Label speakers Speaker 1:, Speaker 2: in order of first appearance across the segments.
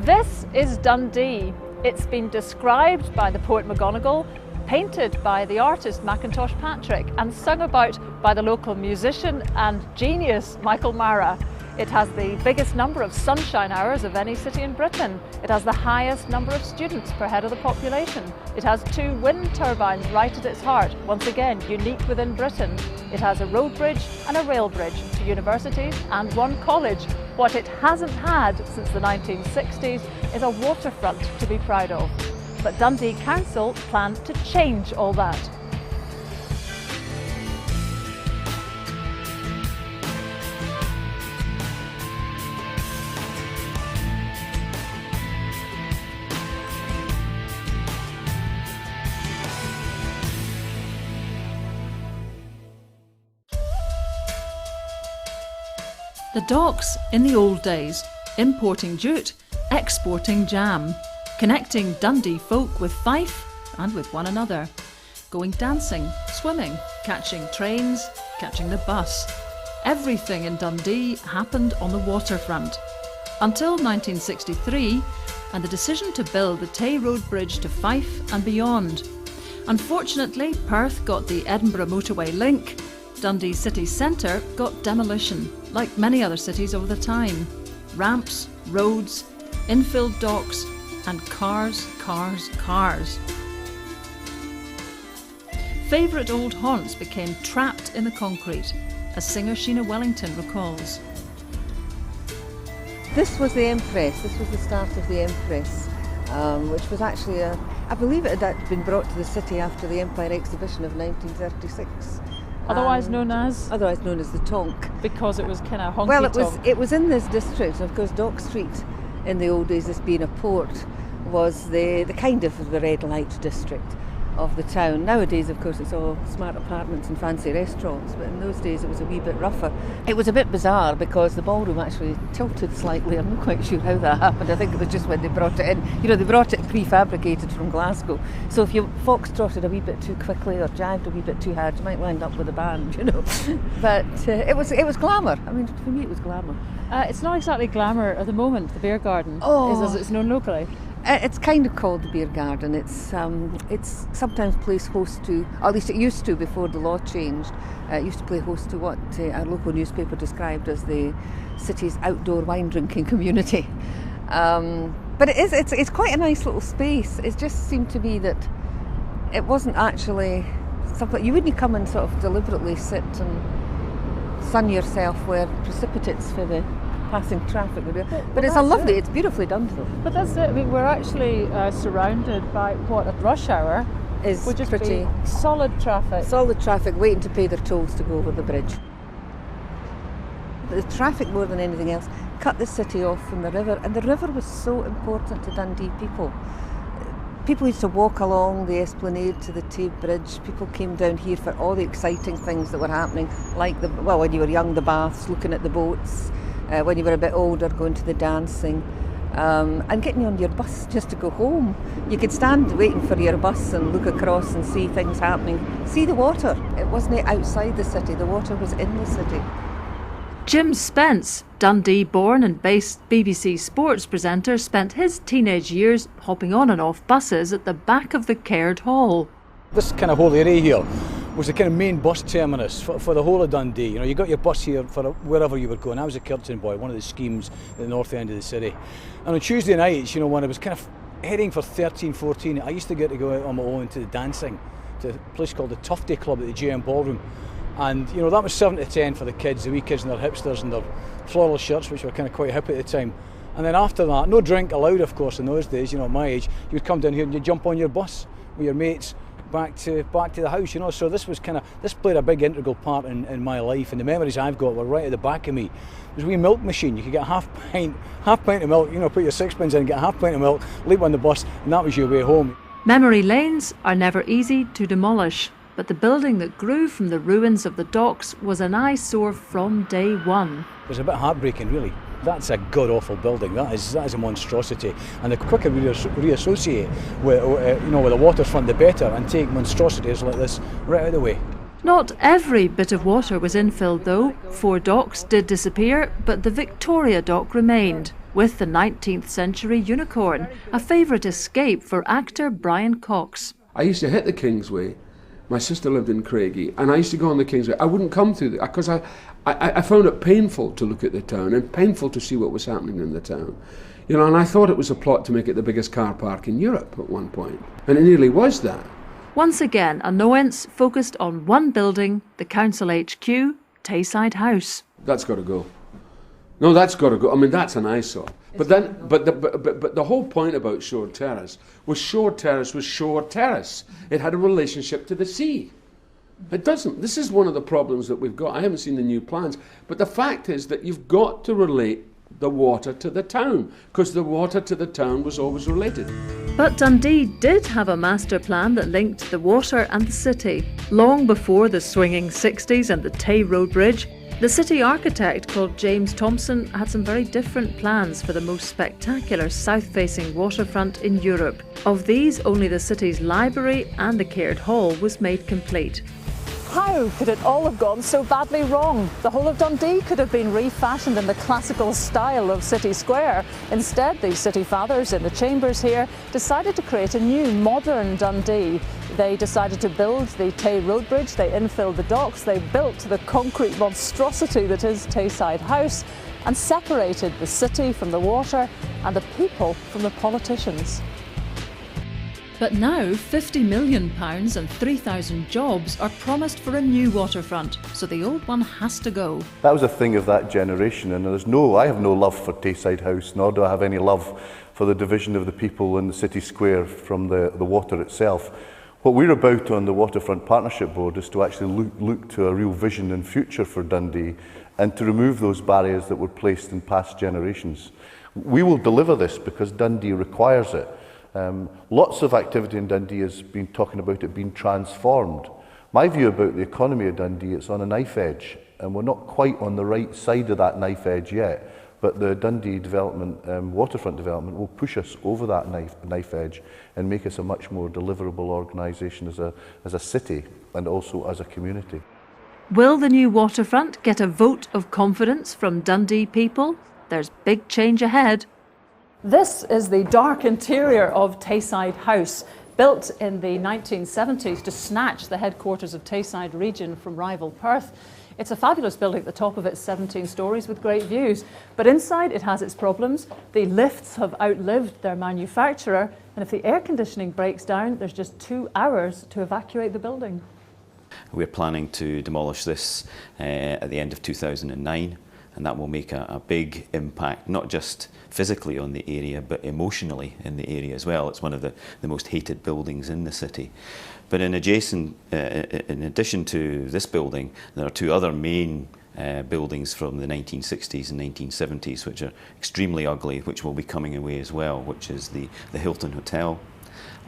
Speaker 1: This is Dundee. It's been described by the poet McGonagall, painted by the artist Mackintosh Patrick, and sung about by the local musician and genius Michael Mara. It has the biggest number of sunshine hours of any city in Britain. It has the highest number of students per head of the population. It has 2 wind turbines right at its heart, once again unique within Britain. It has a road bridge and a rail bridge, 2 universities and 1 college. What it hasn't had since the 1960s is a waterfront to be proud of. But Dundee Council plan to change all that. The docks in the old days, importing jute, exporting jam, connecting Dundee folk with Fife and with one another, going dancing, swimming, catching trains, catching the bus. Everything in Dundee happened on the waterfront. Until 1963 and the decision to build the Tay Road Bridge to Fife and beyond. Unfortunately, Perth got the Edinburgh motorway link. Dundee city centre got demolition, like many other cities over the time. Ramps, roads, infilled docks, and cars, cars, cars. Favourite old haunts became trapped in the concrete, as singer Sheena Wellington recalls.
Speaker 2: This was the Empress, this was the start of the Empress, which was actually, I believe it had been brought to the city after the Empire Exhibition of 1936.
Speaker 1: Otherwise known as?
Speaker 2: Otherwise known as the Tonk.
Speaker 1: Because it was kind of honky-tonk.
Speaker 2: Well, it was in this district. Of course, Dock Street, in the old days, this being a port, was the kind of the red light district of the town. Nowadays, of course, it's all smart apartments and fancy restaurants, but in those days it was a wee bit rougher. It was a bit bizarre because the ballroom actually tilted slightly. I'm not quite sure how that happened. I think it was just when they brought it in. You know, they brought it prefabricated from Glasgow. So if you foxtrotted a wee bit too quickly or jived a wee bit too hard, you might wind up with a band, you know. But it was glamour. I mean, for me it was glamour.
Speaker 1: It's not exactly glamour at the moment, the beer garden, is as it's known locally.
Speaker 2: It's kind of called the Beer Garden. It's sometimes plays host to, or at least it used to before the law changed. It used to play host to what our local newspaper described as the city's outdoor wine drinking community. But it's quite a nice little space. It just seemed to be that it wasn't actually something you wouldn't come and sort of deliberately sit and sun yourself where precipitates for the passing traffic. But it's it's beautifully done though.
Speaker 1: But that's it. I mean, we're actually surrounded by what at rush hour would just
Speaker 2: pretty
Speaker 1: be solid traffic.
Speaker 2: Solid traffic waiting to pay their tolls to go over the bridge. The traffic, more than anything else, cut the city off from the river, and the river was so important to Dundee people. People used to walk along the esplanade to the Tay Bridge. People came down here for all the exciting things that were happening, like when you were young, the baths, looking at the boats. When you were a bit older, going to the dancing, and getting on your bus just to go home. You could stand waiting for your bus and look across and see things happening. See the water. It wasn't outside the city, the water was in the city.
Speaker 1: Jim Spence, Dundee-born and based BBC sports presenter, spent his teenage years hopping on and off buses at the back of the Caird Hall.
Speaker 3: This kind of whole area here was the kind of main bus terminus for the whole of Dundee. You know, you got your bus here for wherever you were going. I was a Kirton boy, one of the schemes at the north end of the city. And on Tuesday nights, you know, when I was kind of heading for 13, 14, I used to get to go out on my own to the dancing, to a place called the Tufty Club at the JM Ballroom. And, you know, that was 7 to 10 for the kids, the wee kids and their hipsters and their floral shirts, which were kind of quite hip at the time. And then after that, no drink allowed, of course, in those days, you know, at my age. You would come down here and you'd jump on your bus with your mates, back to the house, you know. So this played a big integral part in my life, and the memories I've got were right at the back of me. There's a wee milk machine. You could get a half pint of milk, you know, put your sixpence in, get a half pint of milk, leave on the bus, and that was your way home.
Speaker 1: Memory lanes are never easy to demolish, but the building that grew from the ruins of the docks was an eyesore from day one.
Speaker 3: It was a bit heartbreaking, really. That's a god-awful building. That is a monstrosity. And the quicker we reassociate with the waterfront, the better, and take monstrosities like this right out of the way.
Speaker 1: Not every bit of water was infilled though. 4 docks did disappear, but the Victoria dock remained, with the 19th century unicorn, a favourite escape for actor Brian Cox.
Speaker 4: I used to hit the Kingsway. My sister lived in Craigie, and I used to go on the Kingsway. I wouldn't come through it because I found it painful to look at the town and painful to see what was happening in the town. You know, and I thought it was a plot to make it the biggest car park in Europe at one point, and it nearly was that.
Speaker 1: Once again, annoyance focused on one building, the Council HQ, Tayside House.
Speaker 4: That's got to go. No, that's got to go. I mean, that's an eyesore. But the whole point about Shore Terrace was Shore Terrace. It had a relationship to the sea. It doesn't. This is one of the problems that we've got. I haven't seen the new plans, but the fact is that you've got to relate the water to the town, because the water to the town was always related.
Speaker 1: But Dundee did have a master plan that linked the water and the city. Long before the swinging 60s and the Tay Road Bridge, the city architect called James Thompson had some very different plans for the most spectacular south-facing waterfront in Europe. Of these, only the city's library and the Caird Hall was made complete.
Speaker 5: How could it all have gone so badly wrong? The whole of Dundee could have been refashioned in the classical style of City Square. Instead, the city fathers in the chambers here decided to create a new, modern Dundee. They decided to build the Tay Road Bridge, they infilled the docks, they built the concrete monstrosity that is Tayside House, and separated the city from the water and the people from the politicians.
Speaker 1: But now £50 million and 3,000 jobs are promised for a new waterfront, so the old one has to go.
Speaker 6: That was a thing of that generation, and I have no love for Tayside House, nor do I have any love for the division of the people in the city square from the water itself. What we're about on the Waterfront Partnership Board is to actually look to a real vision and future for Dundee and to remove those barriers that were placed in past generations. We will deliver this because Dundee requires it. Lots of activity in Dundee has been talking about it being transformed. My view about the economy of Dundee, it's on a knife edge, and we're not quite on the right side of that knife edge yet, but the Dundee development, waterfront development, will push us over that knife edge and make us a much more deliverable organisation as a city and also as a community.
Speaker 1: Will the new waterfront get a vote of confidence from Dundee people? There's big change ahead.
Speaker 5: This is the dark interior of Tayside House, built in the 1970s to snatch the headquarters of Tayside region from rival Perth. It's a fabulous building. At the top of it, 17 stories with great views. But inside it has its problems. The lifts have outlived their manufacturer, and if the air conditioning breaks down, there's just 2 hours to evacuate the building.
Speaker 7: We're planning to demolish this at the end of 2009. And that will make a big impact, not just physically on the area, but emotionally in the area as well. It's one of the most hated buildings in the city. But in addition to this building, there are 2 other main buildings from the 1960s and 1970s, which are extremely ugly, which will be coming away as well, which is the Hilton Hotel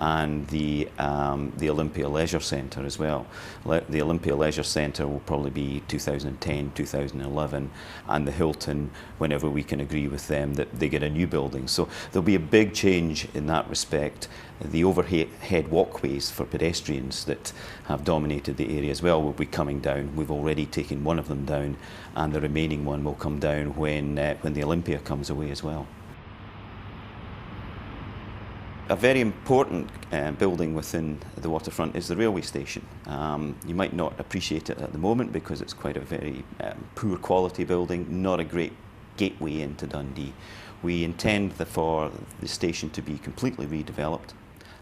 Speaker 7: and the Olympia Leisure Centre as well. The Olympia Leisure Centre will probably be 2010, 2011, and the Hilton, whenever we can agree with them that they get a new building. So there'll be a big change in that respect. The overhead walkways for pedestrians that have dominated the area as well will be coming down. We've already taken one of them down, and the remaining one will come down when the Olympia comes away as well. A very important building within the waterfront is the railway station. You might not appreciate it at the moment because it's quite a very poor quality building, not a great gateway into Dundee. We intend for the station to be completely redeveloped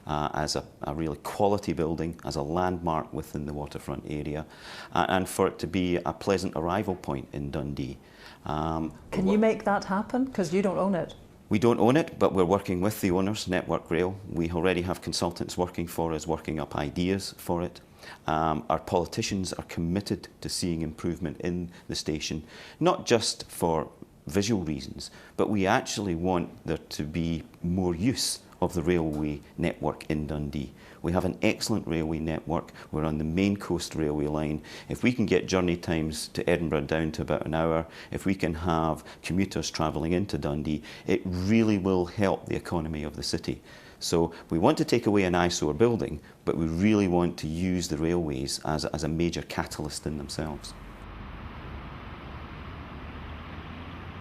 Speaker 7: as a really quality building, as a landmark within the waterfront area, and for it to be a pleasant arrival point in Dundee.
Speaker 5: Can you make that happen? Because you don't own it.
Speaker 7: We don't own it, but we're working with the owners, Network Rail. We already have consultants working for us, working up ideas for it. Our politicians are committed to seeing improvement in the station, not just for visual reasons, but we actually want there to be more use of the railway network in Dundee. We have an excellent railway network. We're on the main coast railway line. If we can get journey times to Edinburgh down to about an hour, if we can have commuters travelling into Dundee, it really will help the economy of the city. So we want to take away an eyesore building, but we really want to use the railways as a major catalyst in themselves.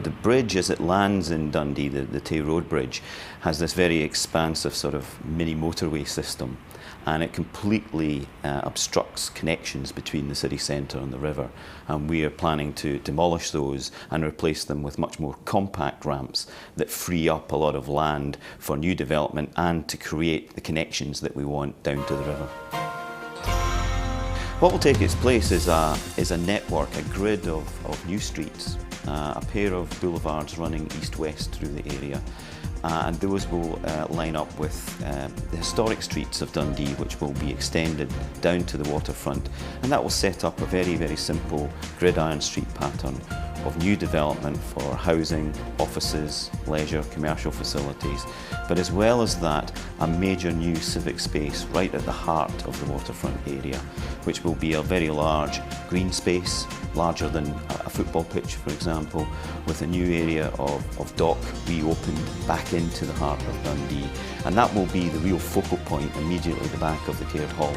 Speaker 7: The bridge, as it lands in Dundee, the Tay Road Bridge, has this very expansive sort of mini motorway system, and it completely obstructs connections between the city centre and the river. And we are planning to demolish those and replace them with much more compact ramps that free up a lot of land for new development and to create the connections that we want down to the river. What will take its place is a network, a grid of new streets, a pair of boulevards running east-west through the area, and those will line up with the historic streets of Dundee, which will be extended down to the waterfront, and that will set up a very, very simple gridiron street pattern of new development for housing, offices, leisure, commercial facilities, but as well as that, a major new civic space right at the heart of the waterfront area, which will be a very large green space, larger than a football pitch, for example, with a new area of dock reopened back into the heart of Dundee, and that will be the real focal point immediately at the back of the Caird Hall.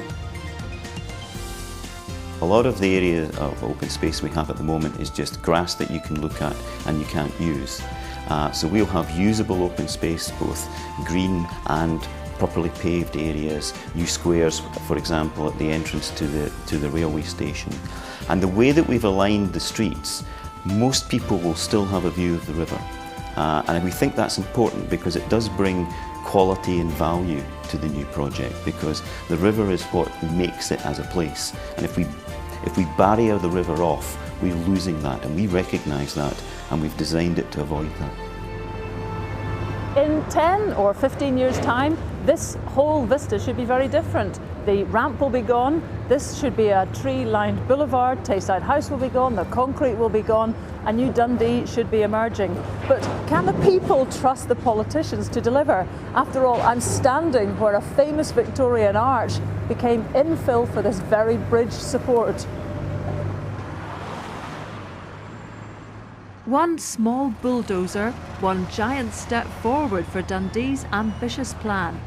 Speaker 7: A lot of the area of open space we have at the moment is just grass that you can look at and you can't use. So we'll have usable open space, both green and properly paved areas, new squares, for example, at the entrance to the railway station. And the way that we've aligned the streets, most people will still have a view of the river. And we think that's important because it does bring quality and value to the new project, because the river is what makes it as a place. And if we barrier the river off, we're losing that, and we recognise that, and we've designed it to avoid that.
Speaker 5: In 10 or 15 years' time, this whole vista should be very different. The ramp will be gone, this should be a tree-lined boulevard, Tayside House will be gone, the concrete will be gone, a new Dundee should be emerging. But can the people trust the politicians to deliver? After all, I'm standing where a famous Victorian arch became infill for this very bridge support.
Speaker 1: One small bulldozer, one giant step forward for Dundee's ambitious plan.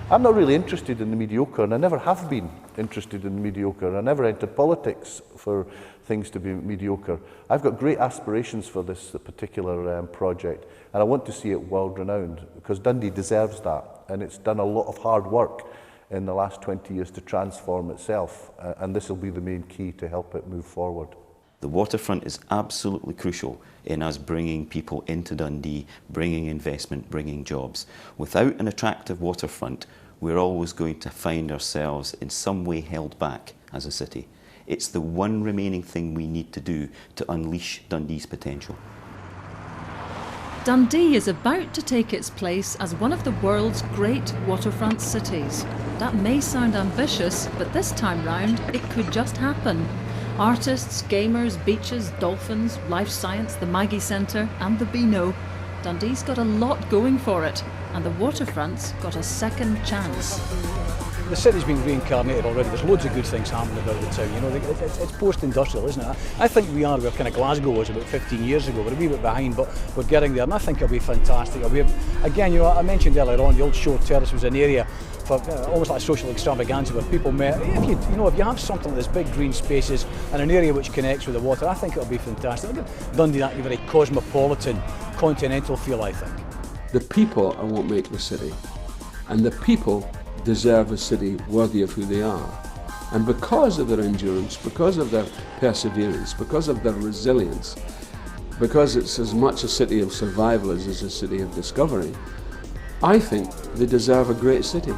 Speaker 6: I'm not really interested in the mediocre, and I never have been interested in the mediocre. I never entered politics for things to be mediocre. I've got great aspirations for this particular project, and I want to see it world-renowned, because Dundee deserves that, and it's done a lot of hard work in the last 20 years to transform itself, and this will be the main key to help it move forward.
Speaker 7: The waterfront is absolutely crucial in us bringing people into Dundee, bringing investment, bringing jobs. Without an attractive waterfront, we're always going to find ourselves in some way held back as a city. It's the one remaining thing we need to do to unleash Dundee's potential.
Speaker 1: Dundee is about to take its place as one of the world's great waterfront cities. That may sound ambitious, but this time round it could just happen. Artists, gamers, beaches, dolphins, life science, the Maggie Centre and the Beano. Dundee's got a lot going for it, and the waterfront's got a second chance.
Speaker 3: The city's been reincarnated already. There's loads of good things happening about the town. You know, it's post-industrial, isn't it? I think we are where kind of Glasgow was about 15 years ago. We're a wee bit behind, but we're getting there, and I think it'll be fantastic. Again, you know, I mentioned earlier on, the old Shore Terrace was an area for almost like social extravaganza where people met. If you have something like this, big green spaces and an area which connects with the water, I think it'll be fantastic. Dundee, that very cosmopolitan, continental feel, I think.
Speaker 4: The people are what make the city, and the people deserve a city worthy of who they are. And because of their endurance, because of their perseverance, because of their resilience, because it's as much a city of survival as it's a city of discovery, I think they deserve a great city.